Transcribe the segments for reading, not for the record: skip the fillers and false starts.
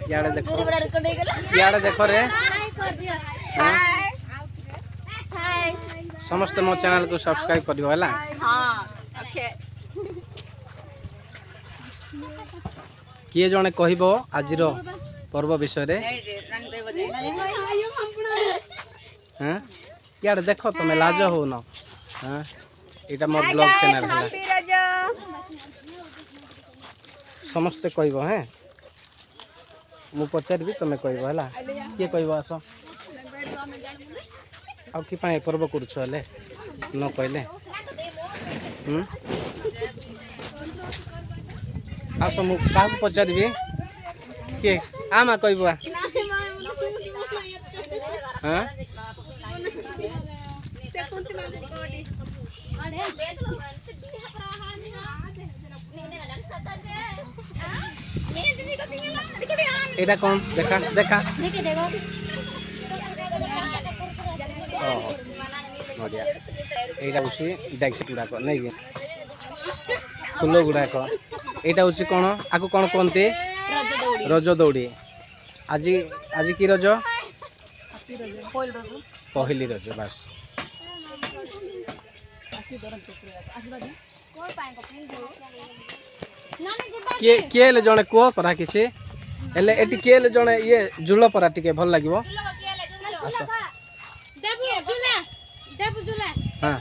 याड़े देखो याड़े देखो रे समस्त मो चैनल को सब्सक्राइब करियो हला। हां ओके किए जने कहबो आजिर पर्व विषय रे हां याड़े देखो तुम लाज हो न हां एटा मोर ब्लॉग चैनल है समस्त कहबो हैं मु पचार भी तुम कहबो हला किए कहबो आसो आ कि पाए पर्व करछो हले न कहले आसो मु का पचार भी के आमा कहबो हां एटा कौन देखा देखा बढ़िया एटा उसी डाक्सी गुड़ाक नहीं फूल गुड़ाक एटा उसी कौन आकु कौन कहते रज दौड़ी आज आज की रज पहली रज बस किए जड़े कह परा किसी हेले एटी किए जड़े ये झुल परा टिके भल लगे हाँ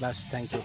बस थैंक यू